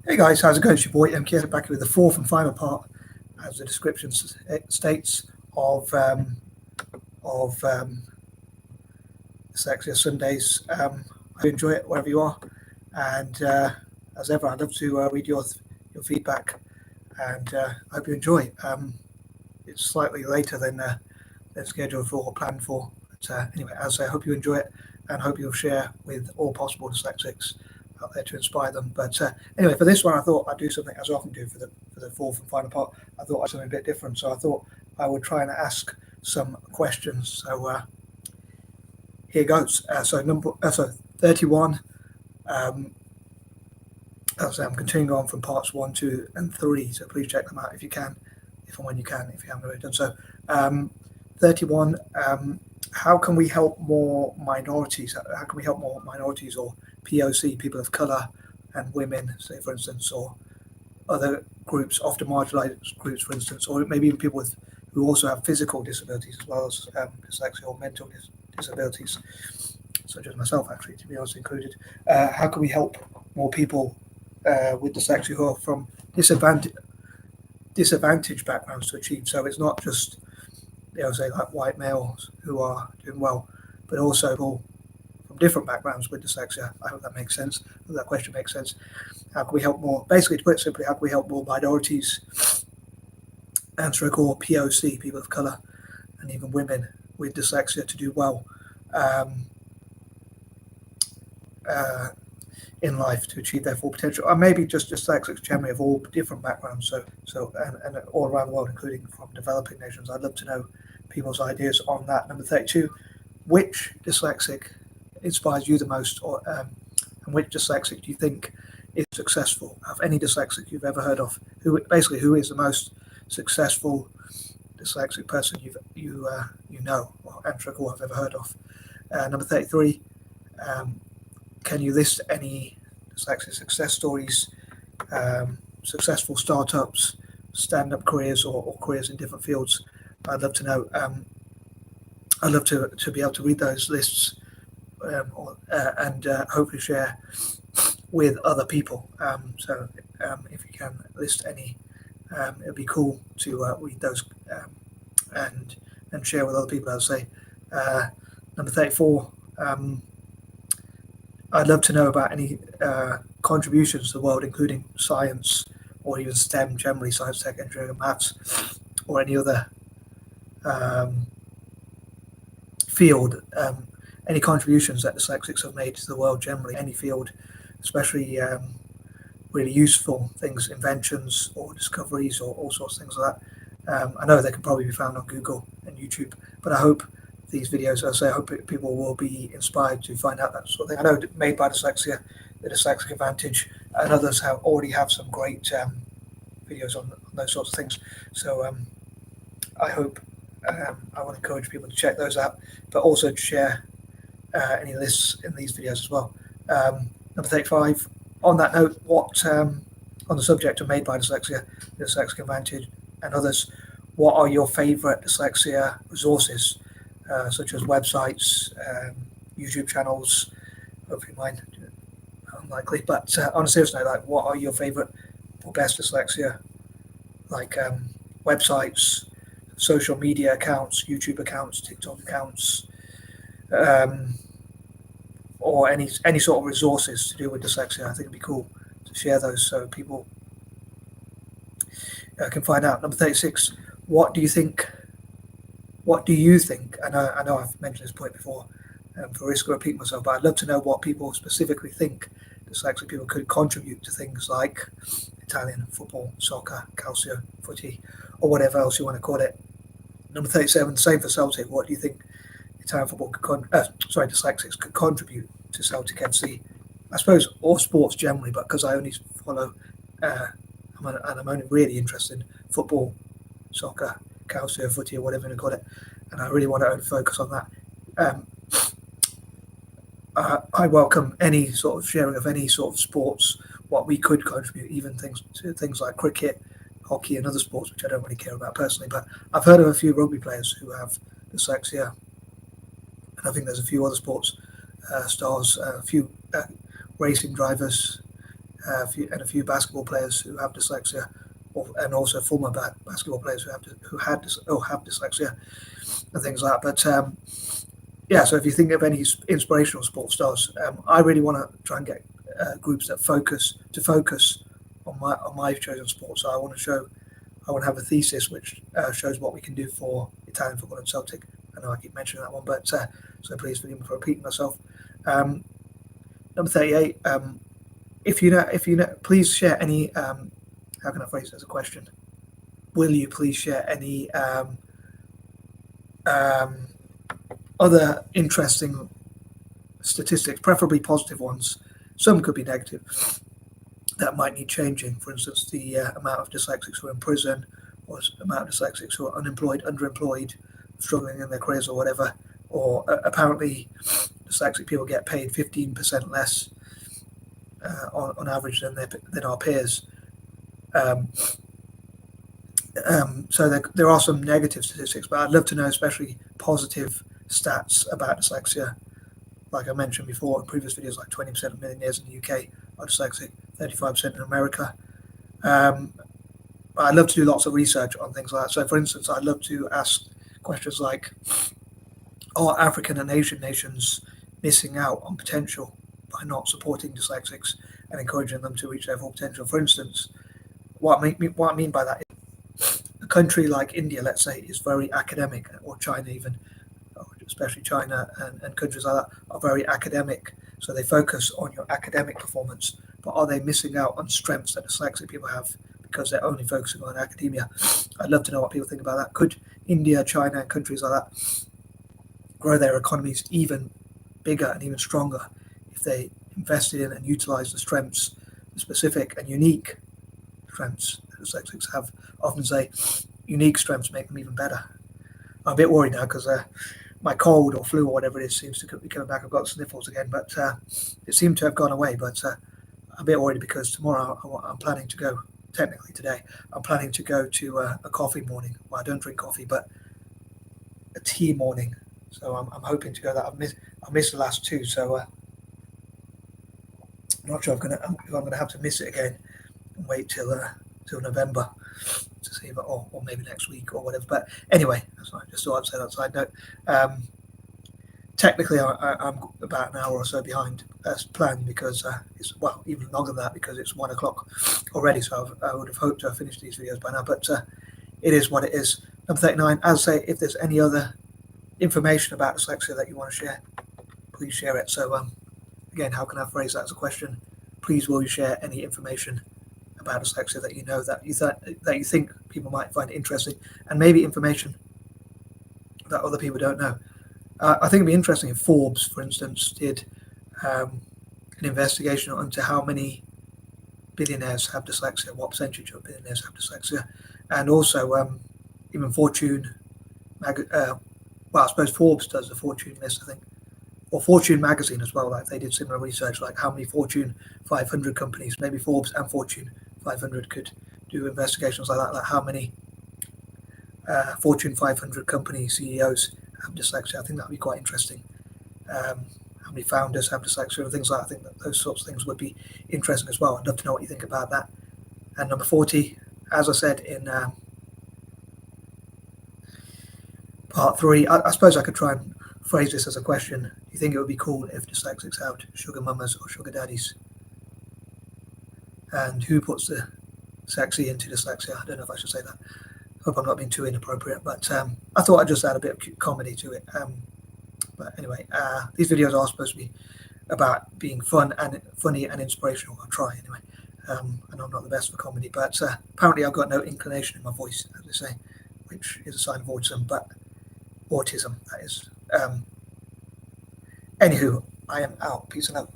Hey guys, how's it going? It's your boy M.K.S back with the fourth and final part, as the description states, of Dyslexia Sundays. I hope you enjoy it wherever you are, and as ever, I'd love to read your feedback, and I hope you enjoy. It's slightly later than scheduled for or planned for, but anyway, as I say, I hope you enjoy it, and hope you'll share with all possible dyslexics out there to inspire them. But anyway, for this one, I thought I'd do something as I often do for the fourth and final part. I thought I'd do something a bit different, so I thought I would try and ask some questions. So here goes. So 31. As I'm continuing on from parts 1, 2, and 3. So please check them out if you can, if and when you can, if you haven't already done so. 31. How can we help more minorities? How can we help more minorities or POC, people of colour, and women, say for instance, or other groups, often marginalised groups, for instance, or maybe even people who also have physical disabilities as well as dyslexia or mental disabilities, such as myself, actually, to be honest, included. How can we help more people with dyslexia who are from disadvantaged backgrounds to achieve? So it's not just, say like white males who are doing well, but also people from different backgrounds with dyslexia. I hope that makes sense. I hope that question makes sense. How can we help more? Basically, to put it simply, how can we help more minorities and so-called POC, people of colour, and even women with dyslexia to do well in life, to achieve their full potential, or maybe just dyslexics generally of all different backgrounds, and all around the world, including from developing nations. I'd love to know people's ideas on that. Number 32, which dyslexic inspires you the most, and which dyslexic do you think is successful? Of any dyslexic you've ever heard of, who is the most successful dyslexic person you know, or have ever heard of? Number 33, can you list any dyslexia success stories, successful startups, stand-up careers, or careers in different fields? I'd love to know. I'd love to be able to read those lists and hopefully share with other people. So if you can list any, it'd be cool to read those and share with other people, I'd say. Number 34, I'd love to know about any contributions to the world, including science or even STEM generally, science, tech, engineering, and maths, or any other field. Any contributions that dyslexics have made to the world generally, any field, especially really useful things, inventions or discoveries or all sorts of things like that. I know they can probably be found on Google and YouTube, but I hope these videos, I hope people will be inspired to find out that sort of thing. I know Made by Dyslexia, the Dyslexic Advantage, and others already have some great videos on those sorts of things. So I hope I want to encourage people to check those out, but also to share any lists in these videos as well. Number 35. On that note, what on the subject of Made by Dyslexia, the Dyslexic Advantage, and others, what are your favourite dyslexia resources, such as websites, YouTube channels? Hopefully mine, unlikely. But on a serious note, like, what are your favourite or best dyslexia, like websites, social media accounts, YouTube accounts, TikTok accounts, or any sort of resources to do with dyslexia? I think it'd be cool to share those so people can find out. Number 36, what do you think? I know I've mentioned this point before, for risk of repeating myself, but I'd love to know what people specifically think dyslexic people could contribute to things like Italian football, soccer, calcio, footy, or whatever else you want to call it. Number 37, same for Celtic. What do you think Italian football dyslexics could contribute to Celtic FC? I suppose all sports generally, but because I only follow and I'm only really interested in football, soccer, calcio, footy, or whatever you call it, and I really want to only focus on that. I welcome any sort of sharing of any sort of sports, what we could contribute, even things like cricket, hockey, and other sports, which I don't really care about personally. But I've heard of a few rugby players who have dyslexia, and I think there's a few other sports stars, a few racing drivers, a few basketball players who have dyslexia, and also former basketball players who have dyslexia and things like that. But yeah, so if you think of any inspirational sports stars, I really want to try and get groups that focus on my chosen sport. So I want to have a thesis which shows what we can do for Italian football and Celtic. I know I keep mentioning that one, but so please forgive me for repeating myself. Number 38. If you know, please share any. How can I phrase it as a question? Will you please share any other interesting statistics, preferably positive ones? Some could be negative, that might need changing. For instance, the amount of dyslexics who are in prison, or the amount of dyslexics who are unemployed, underemployed, struggling in their careers or whatever. Or apparently, dyslexic people get paid 15% less on average than our peers. So there are some negative statistics, but I'd love to know especially positive stats about dyslexia. Like I mentioned before in previous videos, like 20% of millionaires in the UK are dyslexic, 35% in America. I'd love to do lots of research on things like that. So, for instance, I'd love to ask questions like, are African and Asian nations missing out on potential by not supporting dyslexics and encouraging them to reach their full potential? For instance, what I mean by that is a country like India, let's say, is very academic, or China even, especially China and countries like that, are very academic. So they focus on your academic performance, but are they missing out on strengths that dyslexic people have because they're only focusing on academia? I'd love to know what people think about that. Could India, China, and countries like that grow their economies even bigger and even stronger if they invested in and utilized the strengths, the specific and unique strengths that dyslexics have? Often say unique strengths make them even better. I'm a bit worried now because my cold or flu or whatever it is seems to be coming back. I've got sniffles again, but it seemed to have gone away. But I'm a bit worried because tomorrow I'm planning to go, technically today, I'm planning to go to a coffee morning. Well, I don't drink coffee, but a tea morning. So I'm hoping to go that. I missed the last two, so I'm not sure if I'm going to have to miss it again and wait till November to see if, or maybe next week or whatever. But anyway, I just thought I'd say that side note. Technically, I'm about an hour or so behind as planned because it's, well, even longer than that because it's 1 o'clock already. So I would have hoped to have finished these videos by now, but it is what it is. Number 39, as I say, if there's any other information about dyslexia that you want to share, please share it. So again, how can I phrase that as a question? Please, will you share any information about dyslexia that you know that you think people might find interesting, and maybe information that other people don't know? I think it'd be interesting if Forbes, for instance, did an investigation into how many billionaires have dyslexia, what percentage of billionaires have dyslexia, and also even Fortune. Well, I suppose Forbes does the Fortune list, I think, or Fortune magazine as well. Like they did similar research, like how many Fortune 500 companies, maybe Forbes and Fortune 500 could do investigations like that, like how many Fortune 500 company CEOs have dyslexia. I think that would be quite interesting. How many founders have dyslexia and things like that. I think that those sorts of things would be interesting as well. I'd love to know what you think about that. And number 40, as I said in part 3, I suppose I could try and phrase this as a question. Do you think it would be cool if dyslexics had sugar mamas or sugar daddies? And who puts the sexy into dyslexia? I don't know if I should say that. Hope I'm not being too inappropriate, but I thought I'd just add a bit of comedy to it. But anyway, these videos are supposed to be about being funny and inspirational. I'll try anyway. I know I'm not the best for comedy, but apparently I've got no inclination in my voice, as they say, which is a sign of autism. That is. Anywho, I am out. Peace and love.